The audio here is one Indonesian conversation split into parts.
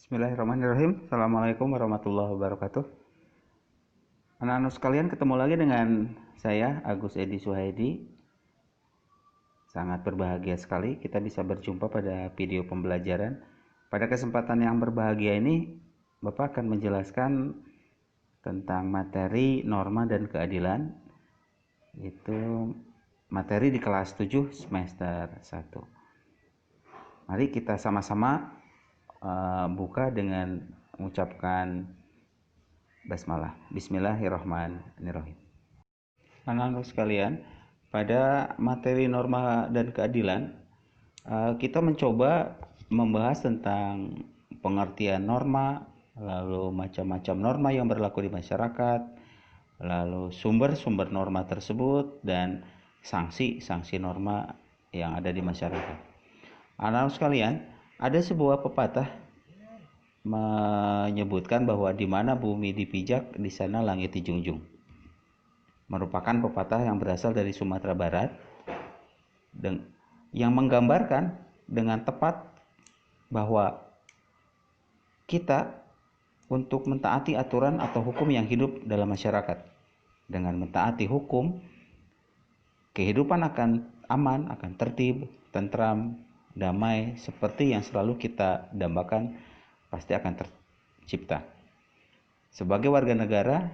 Bismillahirrahmanirrahim. Assalamualaikum warahmatullahi wabarakatuh. Anak-anak sekalian, ketemu lagi dengan saya Agus Edi Suhaidi. Sangat berbahagia sekali kita bisa berjumpa pada video pembelajaran. Pada kesempatan yang berbahagia ini, Bapak akan menjelaskan tentang materi norma dan keadilan. Itu materi di kelas 7 semester 1. Mari kita sama-sama buka dengan mengucapkan basmalah. Bismillahirrahmanirrahim. Anak-anak sekalian, pada materi norma dan keadilan, kita mencoba membahas tentang pengertian norma, lalu macam-macam norma yang berlaku di masyarakat, lalu sumber-sumber norma tersebut, dan sanksi-sanksi norma yang ada di masyarakat. Anak-anak sekalian, ada sebuah pepatah menyebutkan bahwa di mana bumi dipijak, di sana langit dijunjung. Merupakan pepatah yang berasal dari Sumatera Barat, yang menggambarkan dengan tepat bahwa kita untuk mentaati aturan atau hukum yang hidup dalam masyarakat. Dengan mentaati hukum, kehidupan akan aman, akan tertib, tentram, damai, seperti yang selalu kita dambakan pasti akan tercipta. Sebagai warga negara,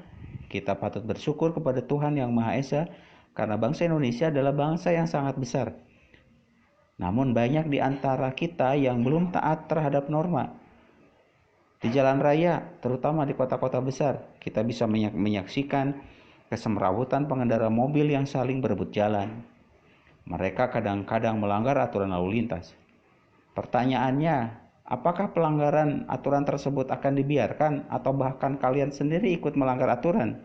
kita patut bersyukur kepada Tuhan Yang Maha Esa karena bangsa Indonesia adalah bangsa yang sangat besar. Namun banyak di antara kita yang belum taat terhadap norma. Di jalan raya, terutama di kota-kota besar, kita bisa menyaksikan kesemrawutan pengendara mobil yang saling berebut jalan. Mereka kadang-kadang melanggar aturan lalu lintas. Pertanyaannya, apakah pelanggaran aturan tersebut akan dibiarkan atau bahkan kalian sendiri ikut melanggar aturan?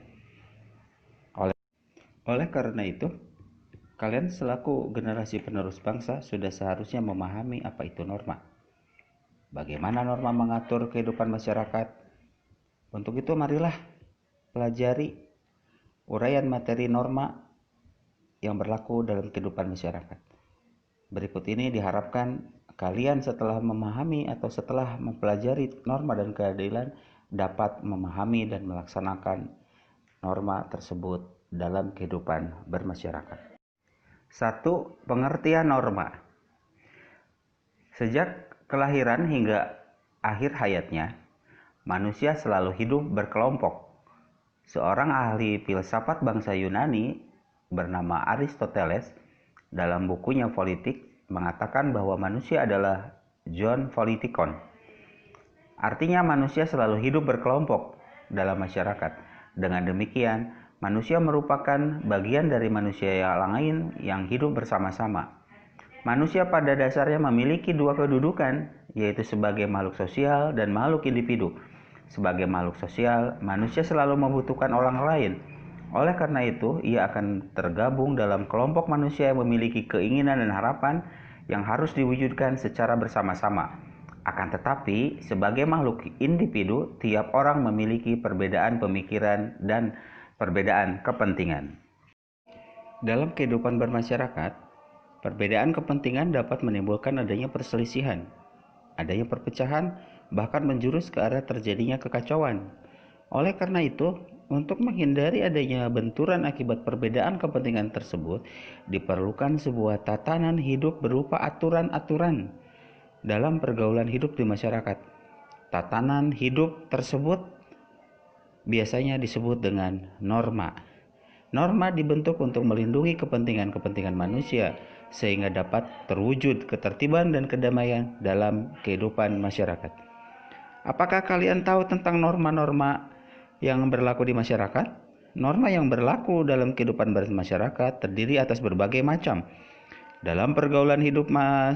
Oleh karena itu, kalian selaku generasi penerus bangsa sudah seharusnya memahami apa itu norma. Bagaimana norma mengatur kehidupan masyarakat? Untuk itu marilah pelajari uraian materi norma yang berlaku dalam kehidupan masyarakat. Berikut ini diharapkan kalian setelah memahami atau setelah mempelajari norma dan keadilan dapat memahami dan melaksanakan norma tersebut dalam kehidupan bermasyarakat. 1. Pengertian norma. Sejak kelahiran hingga akhir hayatnya, manusia selalu hidup berkelompok. Seorang ahli filsafat bangsa Yunani bernama Aristoteles dalam bukunya Politik mengatakan bahwa manusia adalah zoon politikon. Artinya manusia selalu hidup berkelompok dalam masyarakat. Dengan demikian, manusia merupakan bagian dari manusia yang lain yang hidup bersama-sama. Manusia pada dasarnya memiliki dua kedudukan, yaitu sebagai makhluk sosial dan makhluk individu. Sebagai makhluk sosial, manusia selalu membutuhkan orang lain. Oleh karena itu, ia akan tergabung dalam kelompok manusia yang memiliki keinginan dan harapan yang harus diwujudkan secara bersama-sama. Akan tetapi, sebagai makhluk individu, tiap orang memiliki perbedaan pemikiran dan perbedaan kepentingan. Dalam kehidupan bermasyarakat, perbedaan kepentingan dapat menimbulkan adanya perselisihan, adanya perpecahan, bahkan menjurus ke arah terjadinya kekacauan. Oleh karena itu, untuk menghindari adanya benturan akibat perbedaan kepentingan tersebut, diperlukan sebuah tatanan hidup berupa aturan-aturan dalam pergaulan hidup di masyarakat. Tatanan hidup tersebut biasanya disebut dengan norma. Norma dibentuk untuk melindungi kepentingan-kepentingan manusia sehingga dapat terwujud ketertiban dan kedamaian dalam kehidupan masyarakat. Apakah kalian tahu tentang norma-norma yang berlaku di masyarakat? Norma yang berlaku dalam kehidupan bermasyarakat terdiri atas berbagai macam. Dalam pergaulan hidup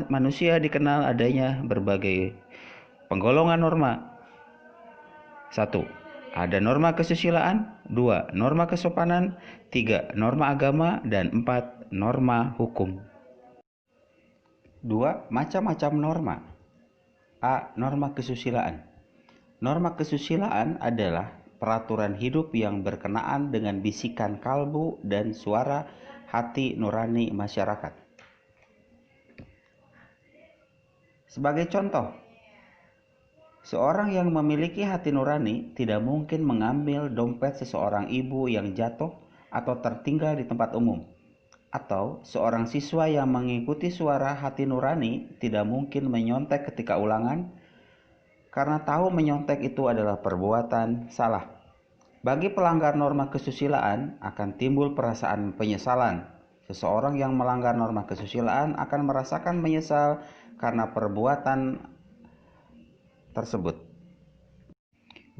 manusia dikenal adanya berbagai penggolongan norma. 1. Ada norma kesusilaan, 2. Norma kesopanan, 3. Norma agama, dan 4. Norma hukum. 2. Macam-macam norma. A. Norma kesusilaan. Norma kesusilaan adalah peraturan hidup yang berkenaan dengan bisikan kalbu dan suara hati nurani masyarakat. Sebagai contoh, Seorang yang memiliki hati nurani tidak mungkin mengambil dompet seseorang ibu yang jatuh atau tertinggal di tempat umum. Atau seorang siswa yang mengikuti suara hati nurani tidak mungkin menyontek ketika ulangan karena tahu menyontek itu adalah perbuatan salah. Bagi pelanggar norma kesusilaan akan timbul perasaan penyesalan. Seseorang yang melanggar norma kesusilaan akan merasakan menyesal karena perbuatan tersebut.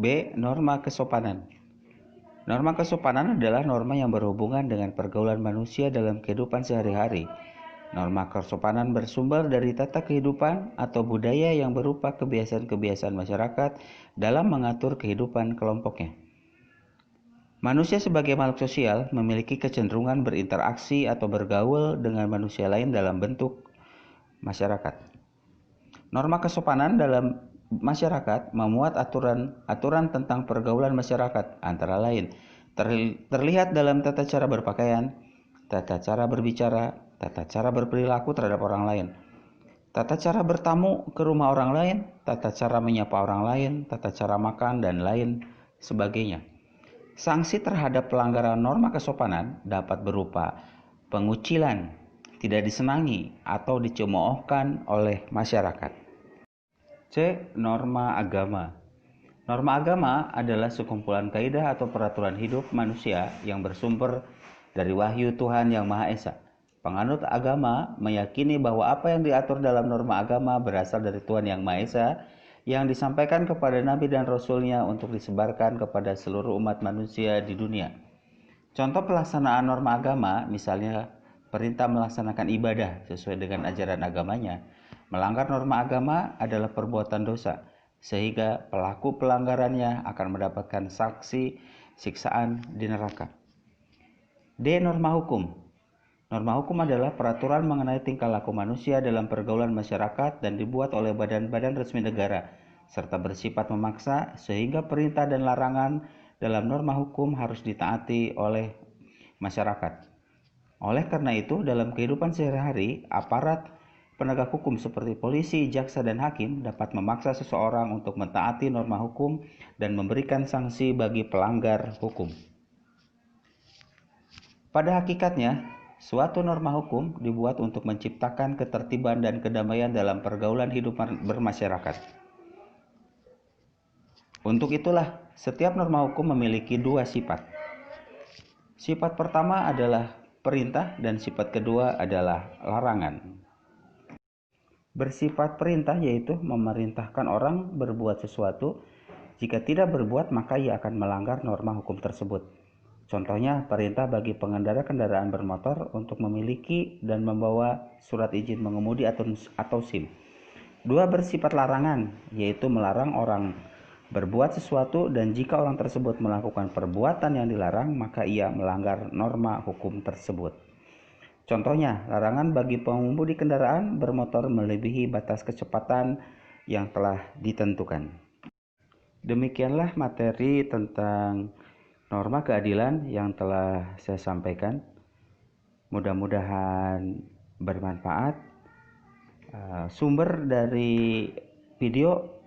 B. Norma kesopanan. Norma kesopanan adalah norma yang berhubungan dengan pergaulan manusia dalam kehidupan sehari-hari. Norma kesopanan bersumber dari tata kehidupan atau budaya yang berupa kebiasaan-kebiasaan masyarakat dalam mengatur kehidupan kelompoknya. Manusia sebagai makhluk sosial memiliki kecenderungan berinteraksi atau bergaul dengan manusia lain dalam bentuk masyarakat. Norma kesopanan dalam masyarakat memuat aturan tentang pergaulan masyarakat, antara lain terlihat dalam tata cara berpakaian, tata cara berbicara, tata cara berperilaku terhadap orang lain, tata cara bertamu ke rumah orang lain, tata cara menyapa orang lain, tata cara makan, dan lain sebagainya. Sanksi terhadap pelanggaran norma kesopanan dapat berupa pengucilan, tidak disenangi, atau dicemoohkan oleh masyarakat. C. Norma agama. Norma agama adalah sekumpulan kaidah atau peraturan hidup manusia yang bersumber dari wahyu Tuhan Yang Maha Esa. Penganut agama meyakini bahwa apa yang diatur dalam norma agama berasal dari Tuhan Yang Maha Esa yang disampaikan kepada Nabi dan Rasul-Nya untuk disebarkan kepada seluruh umat manusia di dunia. Contoh pelaksanaan norma agama, misalnya perintah melaksanakan ibadah sesuai dengan ajaran agamanya. Melanggar norma agama adalah perbuatan dosa, sehingga pelaku pelanggarannya akan mendapatkan sanksi siksaan di neraka. D. Norma hukum. Norma hukum adalah peraturan mengenai tingkah laku manusia dalam pergaulan masyarakat dan dibuat oleh badan-badan resmi negara, serta bersifat memaksa sehingga perintah dan larangan dalam norma hukum harus ditaati oleh masyarakat. Oleh karena itu, dalam kehidupan sehari-hari, aparat penegak hukum seperti polisi, jaksa, dan hakim dapat memaksa seseorang untuk mentaati norma hukum dan memberikan sanksi bagi pelanggar hukum. Pada hakikatnya, suatu norma hukum dibuat untuk menciptakan ketertiban dan kedamaian dalam pergaulan hidup bermasyarakat. Untuk itulah, setiap norma hukum memiliki dua sifat. Sifat pertama adalah perintah dan sifat kedua adalah larangan. Bersifat perintah yaitu memerintahkan orang berbuat sesuatu. Jika tidak berbuat, maka ia akan melanggar norma hukum tersebut. Contohnya, perintah bagi pengendara kendaraan bermotor untuk memiliki dan membawa surat izin mengemudi atau SIM. Dua, bersifat larangan, yaitu melarang orang berbuat sesuatu, dan jika orang tersebut melakukan perbuatan yang dilarang, maka ia melanggar norma hukum tersebut. Contohnya, larangan bagi pengemudi kendaraan bermotor melebihi batas kecepatan yang telah ditentukan. Demikianlah materi tentang norma keadilan yang telah saya sampaikan. Mudah-mudahan bermanfaat. Sumber dari video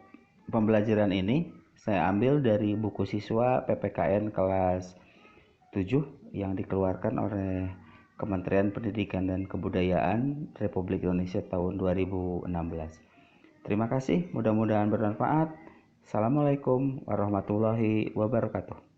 pembelajaran ini saya ambil dari buku siswa PPKN kelas 7 yang dikeluarkan oleh Kementerian Pendidikan dan Kebudayaan Republik Indonesia tahun 2016. Terima kasih, mudah-mudahan bermanfaat. Assalamualaikum warahmatullahi wabarakatuh.